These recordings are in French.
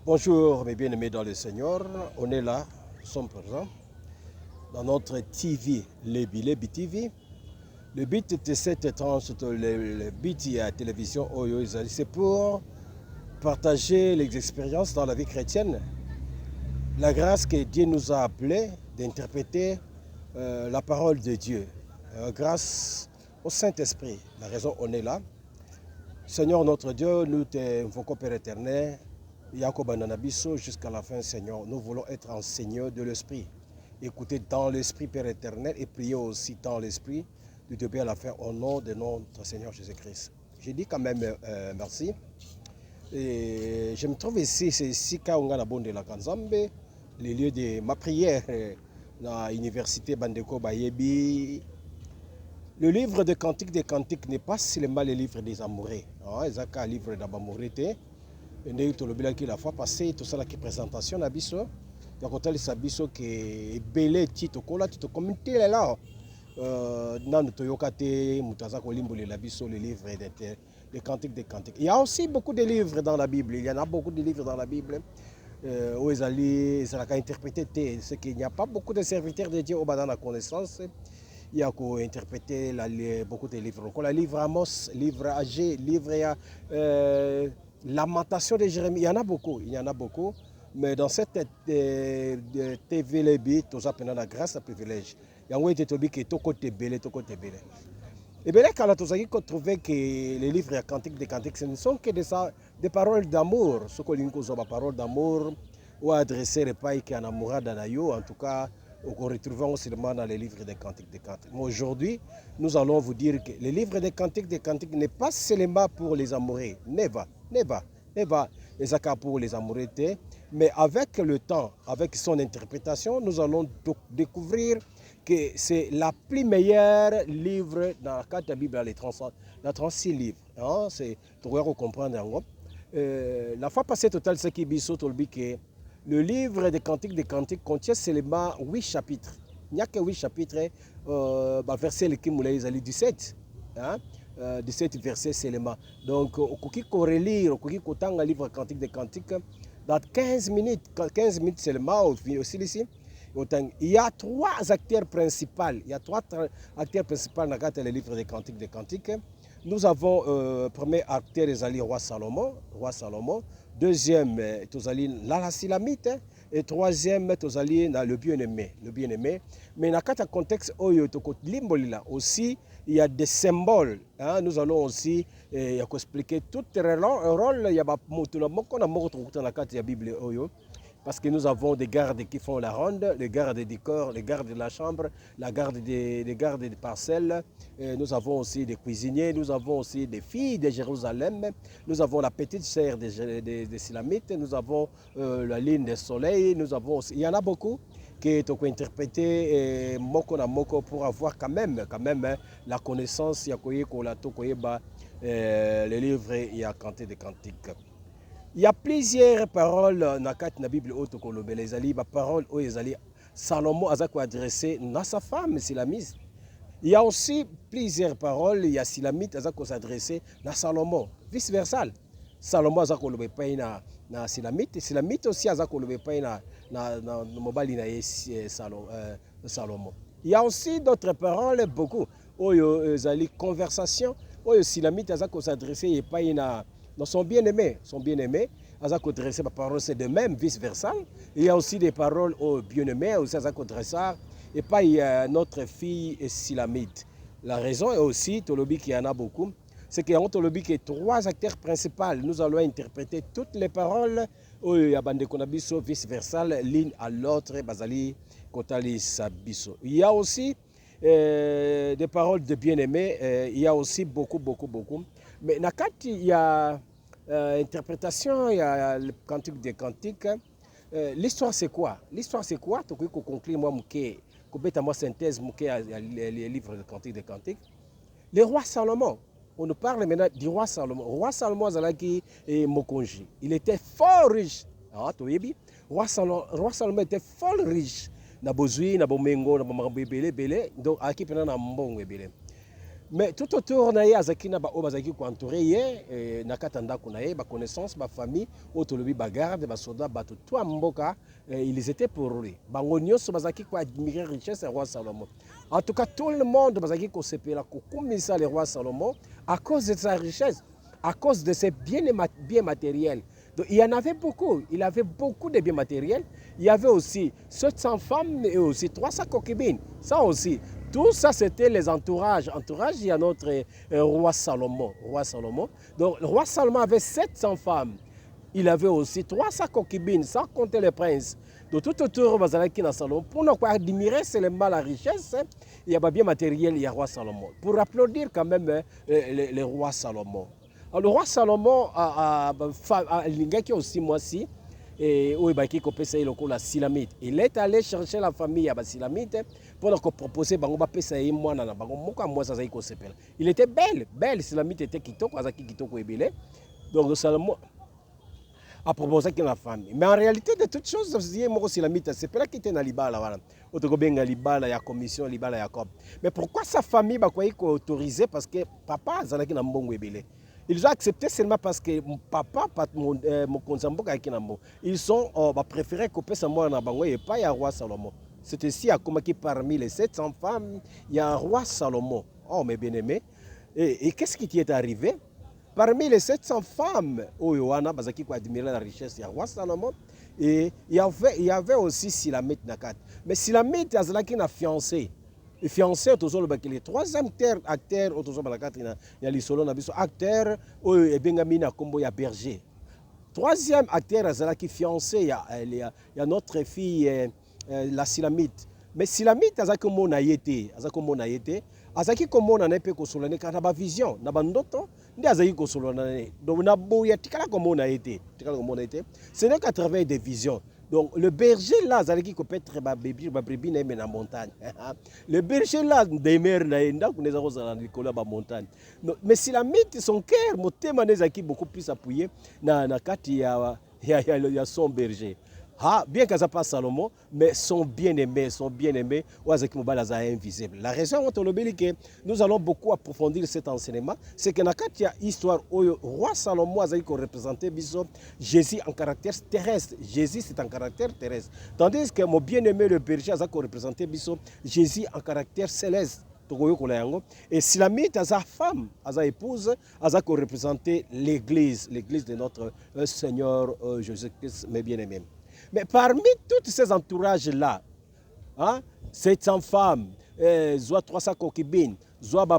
Bonjour mes bien-aimés dans le Seigneur, on est là, nous sommes présents dans notre TV, Lebi TV. Le but de cette tranche, le but de la télévision, c'est pour partager les expériences dans la vie chrétienne. La grâce que Dieu nous a appelés d'interpréter la parole de Dieu. Grâce au Saint-Esprit, la raison on est là. Seigneur notre Dieu, nous t'invoquons Père éternel, Yakob Ananabiso jusqu'à la fin, Seigneur. Nous voulons être enseigneurs de l'Esprit. Écouter dans l'Esprit, Père éternel, et prier aussi dans l'Esprit, de début à la fin, au nom de notre Seigneur Jésus-Christ. Je dis quand même merci. Et je me trouve ici, c'est ici de la Kanzambe, les lieux de ma prière dans l'université Bandeko Bayebi. Le livre des Cantiques n'est pas seulement le livre des amoureux. Il y a un livre d'amoureux. La fois passée, tout ça la présentation na biso. Ya kotali sabiso ke belé tito kola tito commenté là. Nan toyoka te mutaza kolimbolela la biso le livre des Cantiques. Il y a aussi beaucoup de livres dans la Bible. Il y en a beaucoup de livres dans la Bible. Où ils allaient interpréter. C'est qu'il n'y a pas beaucoup de serviteurs de Dieu au bas dans la connaissance. Il y a interprété beaucoup de livres. Le livre Amos, livre Agé, livre Lamentation de Jérémie, il y en a beaucoup. Mais dans cette TV Lebi, tout ça pendant la grâce et privilège. Il y a un qui est tout côté belé. Et bien là, quand on a trouvé que les livres des Cantiques, ce ne sont que des paroles d'amour. Ce qu'on dit, des paroles d'amour, ou adresser les pailles qui en amoureux d'Anayo, en tout cas, qu'on retrouve seulement dans les livres des Cantiques. Mais aujourd'hui, nous allons vous dire que les livres des Cantiques n'est pas seulement pour les amoureux. Never. Les accords pour les amoureux. Mais avec le temps, avec son interprétation, nous allons découvrir que c'est la plus meilleure livre dans la carte de la Bible, les 36 livres. C'est pour comprendre. La fois passée, total, ce qui est le livre des Cantiques contient seulement 8 chapitres. Il n'y a que 8 chapitres, verset 17. 17 versets seulement. Donc, au qui relire, au qui le livre Cantiques, dans 15 minutes seulement, aussi ici, il y a 3 acteurs principaux. Dans le livre des Cantiques. Nous avons premier acteur, roi Salomon. Deuxième, la Silamite. Et troisième, le bien-aimé. Mais dans le contexte aussi, il y a des symboles. Nous allons aussi expliquer tout le rôle. Il y a dans la Bible. Parce que nous avons des gardes qui font la ronde, les gardes du corps, les gardes de la chambre, les gardes des parcelles. Nous avons aussi des cuisiniers, nous avons aussi des filles de Jérusalem, nous avons la petite sœur des Silamites, nous avons la ligne du soleil, nous avons aussi, il y en a beaucoup qui sont interprétés moko pour avoir quand même la connaissance, il y a les livres, il y a Cantiques des Cantiques. Il y a plusieurs paroles dans la Bible les paroles où Salomon a adressé à sa femme Silamite. Il y a aussi plusieurs paroles, il y a Silamite qui s'adressé à Salomon, vice versa. Salomon a adressé na Silamite, Silamite aussi a adressé na mobile Salomon. Il y a aussi d'autres paroles beaucoup où il y a conversation où Silamite a adressé dans son bien-aimé, adressé la parole, c'est de même, vice-versa. Il y a aussi des paroles au bien-aimé, aussi adressé, et pas il y a notre fille Silamite. La raison est aussi, Tolobi qui en a beaucoup, c'est qu'il y a Tolobi qui est 3 acteurs principaux. Nous allons interpréter toutes les paroles, il y a Bande Konabiso, vice-versa, l'une à l'autre, Bazali, Kotali Sabiso. Il y a aussi des paroles de bien-aimé, il y a aussi beaucoup. Mais il y a interprétation, il y a le Cantique des Cantiques. L'histoire c'est quoi? Tu peux conclure moi moi synthèse les livres de Cantique des Cantiques. Le roi Salomon. On nous parle maintenant du roi Salomon. Le roi Salomon Zalaki et Mokonji. Il était fort riche. Roi Salomon était fort riche. Na bozui, na bomengo, na bamambebele, donc aki pena na mbongo ebele. Mais tout autour na ye azaki na ba obazaki ko entouré na katanda kuna ye ba connaissance ba famille otolobi ba garde ba soda ba tout mboka ils étaient pour lui bango nyonso bazaki ko admirer richesse du roi Salomon. En tout cas tout le monde bazaki ko sepela ko kumisa le roi Salomon à cause de sa richesse, à cause de ses biens matériels. Donc, il y en avait beaucoup, il avait beaucoup de biens matériels. Il y avait aussi 700 femmes et aussi 300 concubines. Ça aussi, tout ça c'était les entourages. Entourage, il y a notre roi Salomon. Donc le roi Salomon avait 700 femmes. Il avait aussi 300 concubines, sans compter les princes. Donc tout autour de Salomon, pour nous admirer seulement la richesse, il y a bien matériel, il y a le roi Salomon. Pour applaudir quand même le roi Salomon. Alors, le roi Salomon a aussi moi aussi et la Silamite. Il est allé chercher la famille à Silamite pour leur proposer il était belle Silamite était kitoko ebele. Donc Salomon a proposé qu'il la famille. Mais en réalité de toutes choses Silamite c'est pas là qui était dans libala voilà. Otokobenga libala ya commission libala ya cop. Mais pourquoi sa famille ba autorisé parce que papa zalaki na mbongo ebele. Ils ont accepté seulement parce que mon papa, mon konzamboka avec Kinambo, ils ont préféré couper sa mort dans Bango et pas un roi Salomon. C'est ici à Komaki parmi les 700 femmes, il y a un roi Salomon. Oh, mes bien-aimés. Et qu'est-ce qui t'y est arrivé? Parmi les 700 femmes, oh, Yohana, Bazaki, qui admirait la richesse, il y a un roi Salomon. Et il y avait aussi Silamite Nakat. Mais Silamite, il a un fiancé. Le fiancé le troisième acteur il y a l'isolo na biso acteur et bengamina kombo ya berger. Troisième acteur azalaki fiancé il y a notre fille la Silamite. Mais Silamite azaki mona yete azaki komona na pe ko solane kana ba vision na bandoto ndi azaki ko solana donc na boya tikala komona yete ce n'est qu'à travers des visions. Donc le berger là, qui peut être bébé na la montagne. Le berger là, des mers naenda qu'on les a montagne. Mais si la mythe son cœur, motema nezaki beaucoup plus appuyé na kati ya son berger. Ah, bien que ça passe Salomon, mais son bien-aimé, invisible. La raison que nous allons beaucoup approfondir cet enseignement, c'est que dans la histoire où le roi Salomon a représenté Jésus en caractère terrestre. Jésus c'est en caractère terrestre. Tandis que mon bien-aimé le berger a représenté Jésus en caractère céleste. Et si la mythe à sa femme, à sa épouse, a représenté l'église de notre Seigneur Jésus-Christ, mes bien-aimés. Mais parmi tous ces entourages-là, 700 femmes, soit 300 concubines, soit ma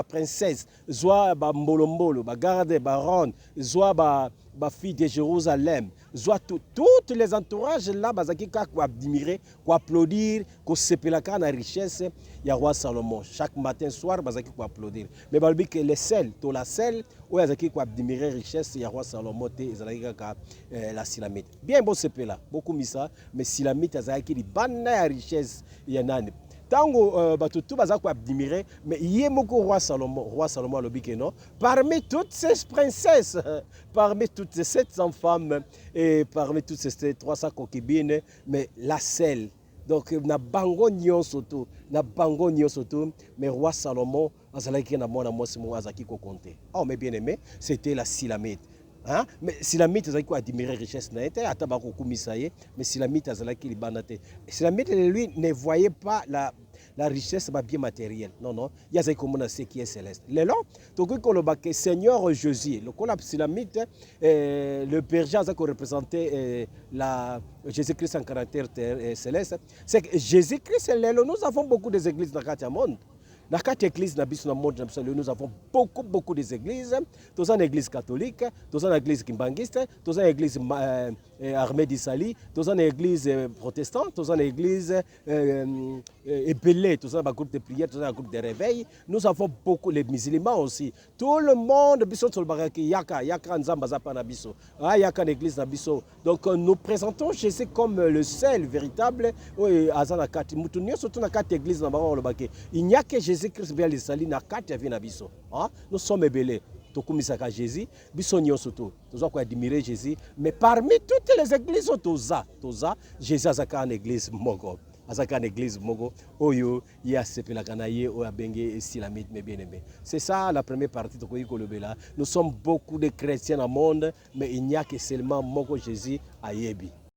princesse, soit ma mbolombolo, ma garde, ma ronde, soit ma fille de Jérusalem, soit toutes les entourages là, qui admirer, applaudir, qui s'épelaka la richesse, il y a roi Salomon. Chaque matin, soir, qui applaudir. Mais balbi que les sels, tout la sel, où il y a qui admirer richesse, il y a roi Salomon, la Silamite. Bien beau c'est là, beaucoup mis ça, mais Silamite, il y a qui la richesse, il y en a. Tango batutu baza ko admirer mais yemoko roi Salomon le non parmi toutes ces princesses parmi toutes ces 700 femmes et parmi toutes ces 300 concubines mais la seule donc na bango nyonso mais roi Salomon azalaki na mwana mwasi mo azaki ko compter. Oh mes bien-aimés, c'était la Silamite. Hein? Mais Silamite azalaki ko admirer richesse na été ataba ko kumisa ye mais Silamite azalaki libanate. Silamite lui ne voyait pas la richesse bien matérielle. Non, il y a ce qui est céleste. Le long, le Seigneur Jésus, le Silamite, le berger a représenté Jésus-Christ en caractère céleste. C'est que Jésus-Christ, nous avons beaucoup d'églises dans le monde. Dans quatre églises, nous avons beaucoup d'églises. Nous avons une église catholique, nous avons une église kimbangiste, nous avons une église armée d'Isali, nous avons une église protestante, nous avons une église ébélée, nous avons un groupe de prière, nous avons un groupe de réveil. Nous avons beaucoup les musulmans aussi. Tout le monde, donc nous présentons Jésus comme le seul véritable. Il n'y a que Jésus-Christ via les salines à quatre biso. Nous sommes belés. Tokumisaka Jésus, biso nyosoto. Nous avons admiré Jésus, mais parmi toutes les églises toza, Jésus a une église mogo. azaka une église moko oyo ya sepelaka na ye oyo abenge silamite mais bien aimé. C'est ça la première partie de Kolobela. Nous sommes beaucoup de chrétiens dans le monde mais il n'y a que seulement moko Jésus ayebi.